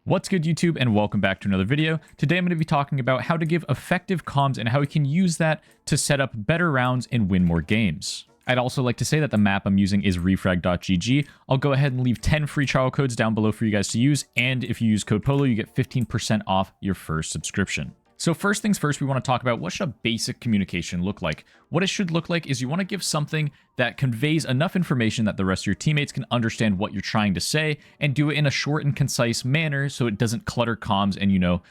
What's good, YouTube, and welcome back to another video. Today I'm going to be talking about how to give effective comms and how we can use that to set up better rounds and win more games. I'd also like to say that the map I'm using is refrag.gg. I'll go ahead and leave 10 free trial codes down below for you guys to use, and if you use code POLO, you get 15% off your first subscription. So first things first, we want to talk about what should a basic communication look like. What it should look like is you want to give something that conveys enough information that the rest of your teammates can understand what you're trying to say and do it in a short and concise manner so it doesn't clutter comms and,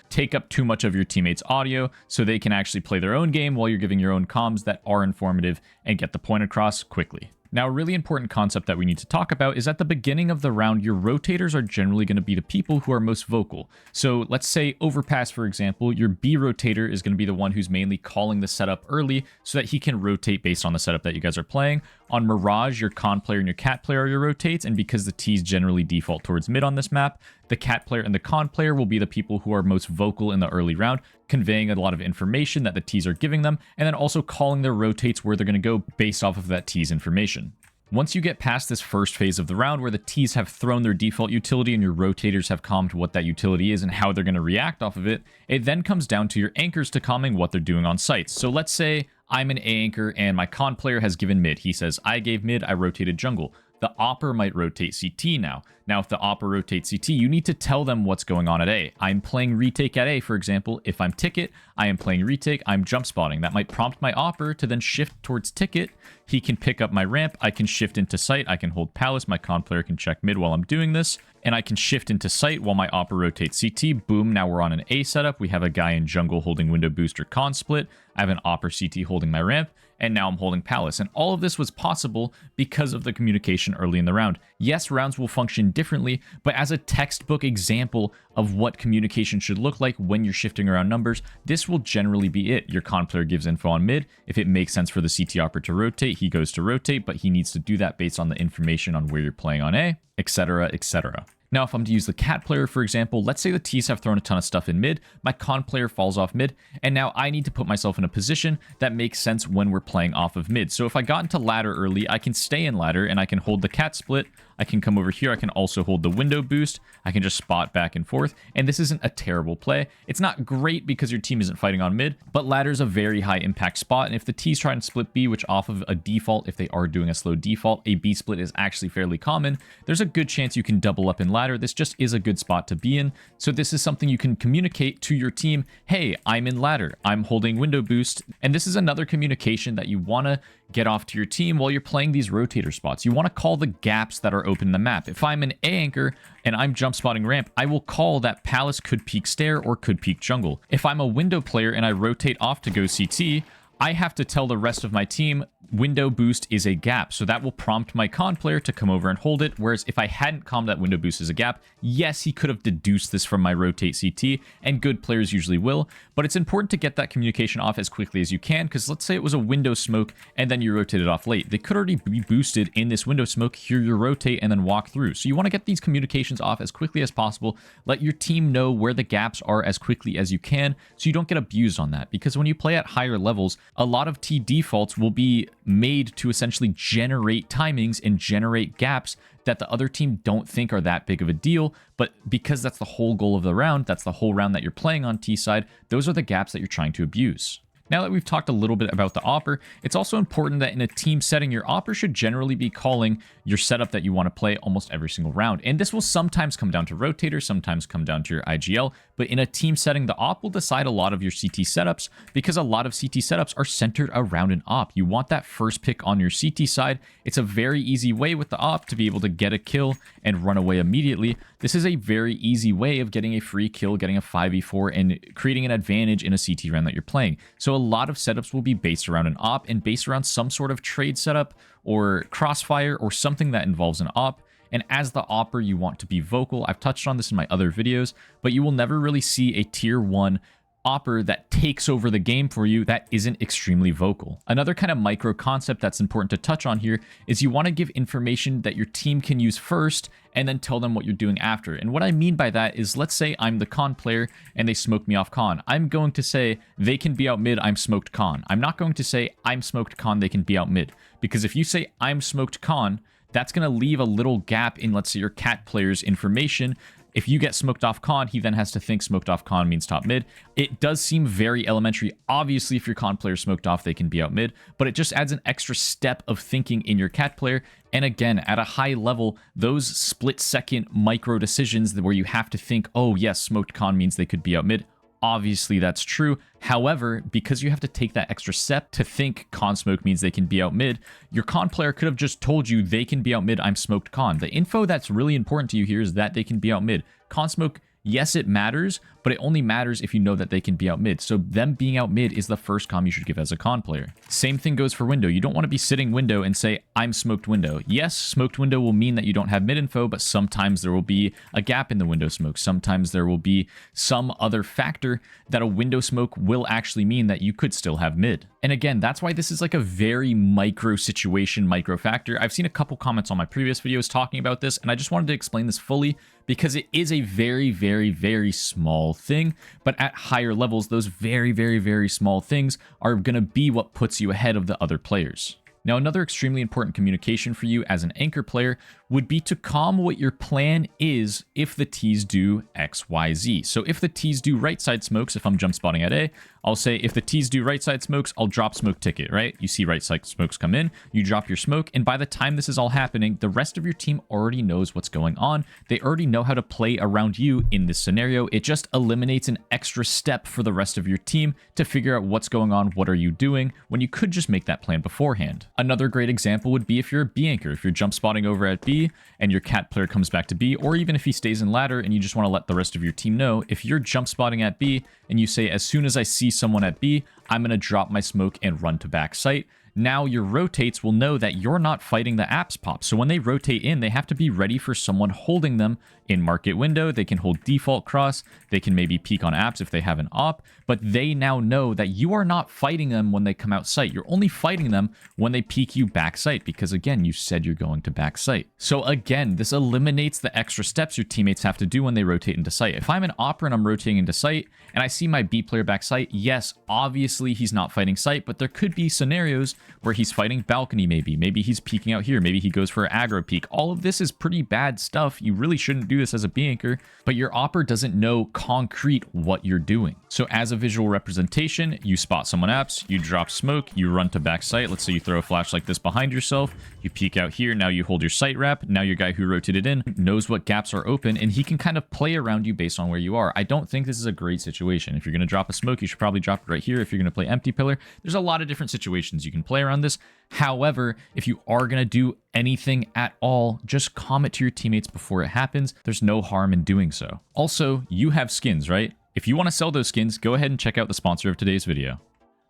take up too much of your teammates' audio so they can actually play their own game while you're giving your own comms that are informative and get the point across quickly. Now, a really important concept that we need to talk about is at the beginning of the round, your rotators are generally going to be the people who are most vocal. So let's say overpass, for example, your B rotator is going to be the one who's mainly calling the setup early so that he can rotate based on the setup that you guys are playing. On Mirage, your con player and your cat player are your rotates, and because the T's generally default towards mid on this map, the cat player and the con player will be the people who are most vocal in the early round, conveying a lot of information that the T's are giving them, and then also calling their rotates where they're going to go based off of that T's information. Once you get past this first phase of the round where the T's have thrown their default utility and your rotators have calmed what that utility is and how they're going to react off of it, it then comes down to your anchors to calming what they're doing on sites. So let's say I'm an A anchor and my con player has given mid. He says, I gave mid, I rotated jungle. The AWPer might rotate CT now. Now, if the AWPer rotates CT, you need to tell them what's going on at A. I'm playing retake at A, for example. If I'm ticket, I am playing retake, I'm jump spotting. That might prompt my AWPer to then shift towards ticket. He can pick up my ramp. I can shift into site. I can hold palace. My con player can check mid while I'm doing this. And I can shift into site while my AWPer rotates CT. Boom, now we're on an A setup. We have a guy in jungle holding window boost or con split. I have an AWPer CT holding my ramp. And now I'm holding palace. And all of this was possible because of the communication early in the round. Yes, rounds will function differently, but as a textbook example of what communication should look like when you're shifting around numbers, this will generally be it. Your con player gives info on mid. If it makes sense for the CT AWPer to rotate, he goes to rotate, but he needs to do that based on the information on where you're playing on A, etc., etc. Now, if I'm to use the cat player, for example, let's say the T's have thrown a ton of stuff in mid, my con player falls off mid, and now I need to put myself in a position that makes sense when we're playing off of mid. So if I got into ladder early, I can stay in ladder and I can hold the cat split. I can come over here. I can also hold the window boost. I can just spot back and forth. And this isn't a terrible play. It's not great because your team isn't fighting on mid, but ladder is a very high impact spot. And if the T's try and split B, which off of a default, if they are doing a slow default, a B split is actually fairly common. There's a good chance you can double up in ladder. This just is a good spot to be in. So this is something you can communicate to your team. Hey, I'm in ladder. I'm holding window boost. And this is another communication that you want to get off to your team while you're playing these rotator spots. You want to call the gaps that are open in the map. If I'm an A anchor and I'm jump spotting ramp, I will call that palace could peek stair or could peek jungle. If I'm a window player and I rotate off to go CT, I have to tell the rest of my team window boost is a gap. So that will prompt my con player to come over and hold it. Whereas if I hadn't calmed that window boost as a gap, yes, he could have deduced this from my rotate CT, and good players usually will. But it's important to get that communication off as quickly as you can, because let's say it was a window smoke and then you rotated off late. They could already be boosted in this window smoke, hear your rotate, and then walk through. So you want to get these communications off as quickly as possible. Let your team know where the gaps are as quickly as you can so you don't get abused on that. Because when you play at higher levels, a lot of T defaults will be made to essentially generate timings and generate gaps that the other team don't think are that big of a deal. But because that's the whole goal of the round, that's the whole round that you're playing on T side, those are the gaps that you're trying to abuse. Now that we've talked a little bit about the AWPer, it's also important that in a team setting, your AWPer should generally be calling your setup that you want to play almost every single round. And this will sometimes come down to rotator, sometimes come down to your IGL, but in a team setting, the AWP will decide a lot of your CT setups because a lot of CT setups are centered around an AWP. You want that first pick on your CT side. It's a very easy way with the AWP to be able to get a kill and run away immediately. This is a very easy way of getting a free kill, getting a 5v4, and creating an advantage in a CT round that you're playing. So a lot of setups will be based around an AWP and based around some sort of trade setup or crossfire or something that involves an AWP. And as the AWPer, you want to be vocal. I've touched on this in my other videos, but you will never really see a tier 1 AWPer that takes over the game for you that isn't extremely vocal. Another kind of micro concept that's important to touch on here is you want to give information that your team can use first and then tell them what you're doing after. And what I mean by that is, let's say I'm the con player and they smoke me off con. I'm going to say they can be out mid, I'm smoked con. I'm not going to say I'm smoked con, they can be out mid. Because if you say I'm smoked con, that's going to leave a little gap in, let's say, your cat player's information If you get smoked off con, he then has to think smoked off con means top mid. It does seem very elementary. Obviously, if your con player smoked off, they can be out mid, but it just adds an extra step of thinking in your cat player. And again, at a high level, those split-second micro decisions where you have to think, oh yes, smoked con means they could be out mid. Obviously, that's true. However, because you have to take that extra step to think con smoke means they can be out mid, your con player could have just told you they can be out mid, I'm smoked con. The info that's really important to you here is that they can be out mid. Con smoke, yes, it matters, but it only matters if you know that they can be out mid. So them being out mid is the first comm you should give as a con player. Same thing goes for window. You don't want to be sitting window and say, I'm smoked window. Yes, smoked window will mean that you don't have mid info, but sometimes there will be a gap in the window smoke. Sometimes there will be some other factor that a window smoke will actually mean that you could still have mid. And again, that's why this is like a very micro situation, micro factor. I've seen a couple comments on my previous videos talking about this, and I just wanted to explain this fully because it is a very, very, very small thing, but at higher levels, those very, very, very small things are going to be what puts you ahead of the other players. Now, another extremely important communication for you as an anchor player would be to comm what your plan is if the T's do X, Y, Z. So if the T's do right side smokes, if I'm jump spotting at A, I'll say if the T's do right side smokes, I'll drop smoke ticket, right? You see right side smokes come in, you drop your smoke, and by the time this is all happening, the rest of your team already knows what's going on. They already know how to play around you in this scenario. It just eliminates an extra step for the rest of your team to figure out what's going on, what are you doing, when you could just make that plan beforehand. Another great example would be if you're a B anchor, if you're jump spotting over at B and your cat player comes back to B, or even if he stays in ladder and you just want to let the rest of your team know, if you're jump spotting at B and you say, as soon as I see someone at B, I'm going to drop my smoke and run to back site. Now your rotates will know that you're not fighting the apps pop. So when they rotate in, they have to be ready for someone holding them in market window. They can hold default cross. They can maybe peek on apps if they have an op, but they now know that you are not fighting them when they come out site. You're only fighting them when they peek you back site because again, you said you're going to back site. So again, this eliminates the extra steps your teammates have to do when they rotate into site. If I'm an opper and I'm rotating into site and I see my B player back site, yes, obviously he's not fighting site, but there could be scenarios where he's fighting balcony maybe. Maybe he's peeking out here. Maybe he goes for an aggro peek. All of this is pretty bad stuff. You really shouldn't do this as a B anchor, but your opper doesn't know concrete what you're doing. So as a visual representation, you spot someone apps, you drop smoke, you run to back site. Let's say you throw a flash like this behind yourself, you peek out here, now you hold your site wrap. Now your guy who rotated in knows what gaps are open and he can kind of play around you based on where you are. I don't think this is a great situation. If you're going to drop a smoke, you should probably drop it right here. If you're going to play empty pillar, there's a lot of different situations you can play around this. However, if you are going to do anything at all, just comment to your teammates before it happens. There's no harm in doing so. Also, you have skins, right? If you want to sell those skins, go ahead and check out the sponsor of today's video.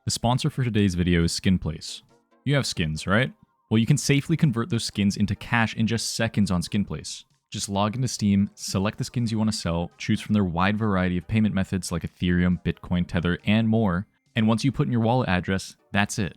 The sponsor for today's video is SkinPlace. You have skins, right? Well, you can safely convert those skins into cash in just seconds on SkinPlace. Just log into Steam, select the skins you want to sell, choose from their wide variety of payment methods like Ethereum, Bitcoin, Tether, and more. And once you put in your wallet address, that's it.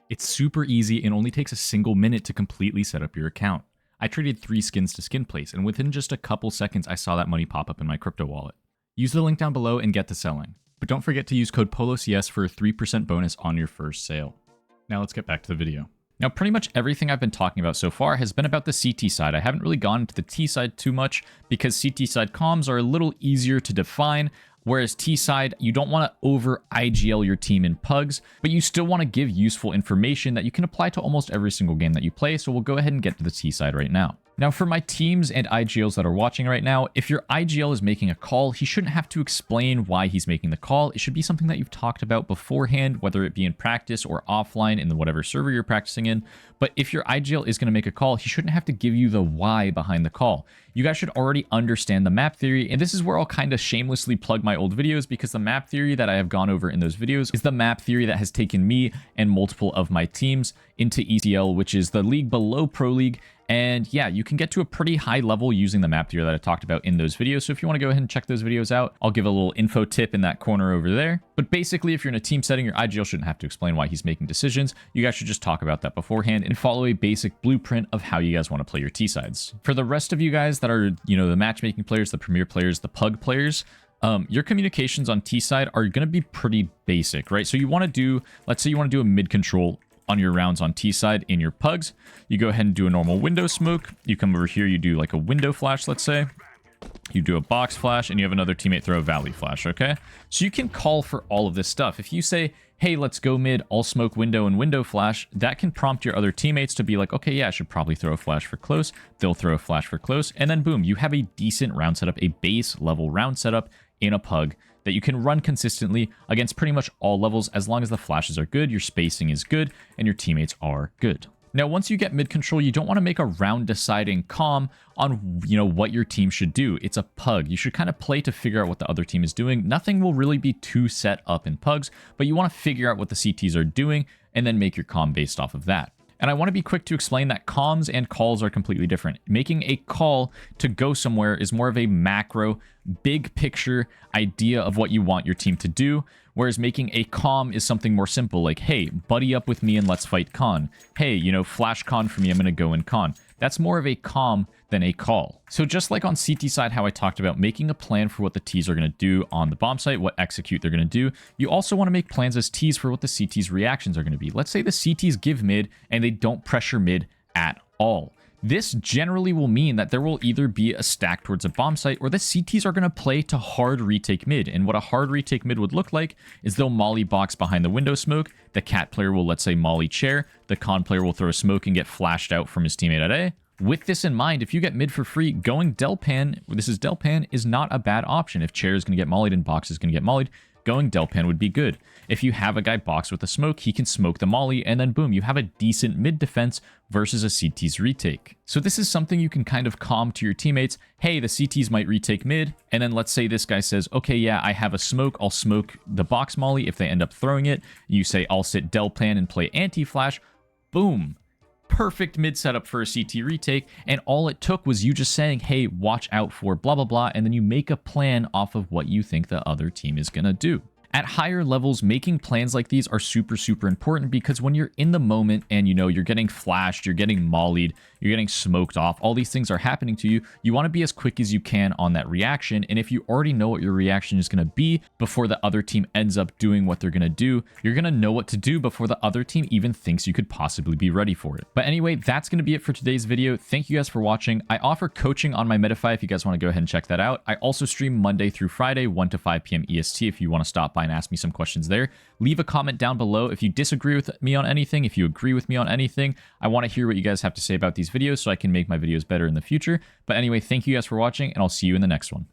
It's super easy and only takes a single minute to completely set up your account. I traded 3 skins to SkinPlace, and within just a couple seconds, I saw that money pop up in my crypto wallet. Use the link down below and get to selling. But don't forget to use code POLOCS for a 3% bonus on your first sale. Now let's get back to the video. Now, pretty much everything I've been talking about so far has been about the CT side. I haven't really gone into the T side too much because CT side comms are a little easier to define, whereas T side, you don't want to over IGL your team in pugs, but you still want to give useful information that you can apply to almost every single game that you play. So we'll go ahead and get to the T side right now. Now, for my teams and IGLs that are watching right now, if your IGL is making a call, he shouldn't have to explain why he's making the call. It should be something that you've talked about beforehand, whether it be in practice or offline in whatever server you're practicing in. But if your IGL is going to make a call, he shouldn't have to give you the why behind the call. You guys should already understand the map theory. And this is where I'll kind of shamelessly plug my old videos, because the map theory that I have gone over in those videos is the map theory that has taken me and multiple of my teams into ECL, which is the league below Pro League. And yeah, you can get to a pretty high level using the map theory that I talked about in those videos. So if you want to go ahead and check those videos out, I'll give a little info tip in that corner over there. But basically, if you're in a team setting, your IGL shouldn't have to explain why he's making decisions. You guys should just talk about that beforehand and follow a basic blueprint of how you guys want to play your T sides. For the rest of you guys that are, the matchmaking players, the premier players, the pug players, your communications on T side are going to be pretty basic, right? So you want to do, let's say you want to do a mid control on your rounds on T side in your pugs. You go ahead and do a normal window smoke. You come over here, you do like a window flash, let's say. You do a box flash, and you have another teammate throw a valley flash, okay? So you can call for all of this stuff. If you say, hey, let's go mid, I'll smoke window and window flash, that can prompt your other teammates to be like, okay, yeah, I should probably throw a flash for close. They'll throw a flash for close, and then boom, you have a decent round setup, a base level round setup in a pug that you can run consistently against pretty much all levels as long as the flashes are good, your spacing is good, and your teammates are good. Now, once you get mid control, you don't want to make a round deciding comm on, what your team should do. It's a pug. You should kind of play to figure out what the other team is doing. Nothing will really be too set up in pugs, but you want to figure out what the CTs are doing and then make your comm based off of that. And I want to be quick to explain that comms and calls are completely different. Making a call to go somewhere is more of a macro, big picture idea of what you want your team to do, whereas making a comm is something more simple, like, hey, buddy up with me and let's fight con. Hey, flash con for me, I'm going to go in con. That's more of a comm than a call. So just like on CT side, how I talked about making a plan for what the Ts are going to do on the bomb site, what execute they're going to do, you also want to make plans as Ts for what the CT's reactions are going to be. Let's say the CTs give mid and they don't pressure mid at all. This generally will mean that there will either be a stack towards a bomb site or the CTs are going to play to hard retake mid. And what a hard retake mid would look like is they'll molly box behind the window smoke. The cat player will, let's say, molly chair. The con player will throw a smoke and get flashed out from his teammate at A. With this in mind, if you get mid for free, going Delpan, this is Delpan, is not a bad option. If chair is going to get mollied and box is going to get mollied, going Delpan would be good. If you have a guy box with a smoke, he can smoke the molly, and then boom, you have a decent mid defense versus a CT's retake. So this is something you can kind of calm to your teammates. Hey, the CTs might retake mid, and then let's say this guy says, okay, yeah, I have a smoke, I'll smoke the box molly if they end up throwing it. You say, I'll sit Delpan and play anti-flash. Boom. Perfect mid setup for a CT retake, and all it took was you just saying, hey, watch out for blah, blah, blah, and then you make a plan off of what you think the other team is going to do. At higher levels, making plans like these are super, super important because when you're in the moment and you're getting flashed, you're getting mollied, you're getting smoked off, all these things are happening to you, you want to be as quick as you can on that reaction. And if you already know what your reaction is going to be before the other team ends up doing what they're going to do, you're going to know what to do before the other team even thinks you could possibly be ready for it. But anyway, that's going to be it for today's video. Thank you guys for watching. I offer coaching on my Medify if you guys want to go ahead and check that out. I also stream Monday through Friday, 1 to 5 p.m. EST if you want to stop by and ask me some questions there. Leave a comment down below if you disagree with me on anything, if you agree with me on anything. I want to hear what you guys have to say about these videos so I can make my videos better in the future. But anyway, thank you guys for watching, and I'll see you in the next one.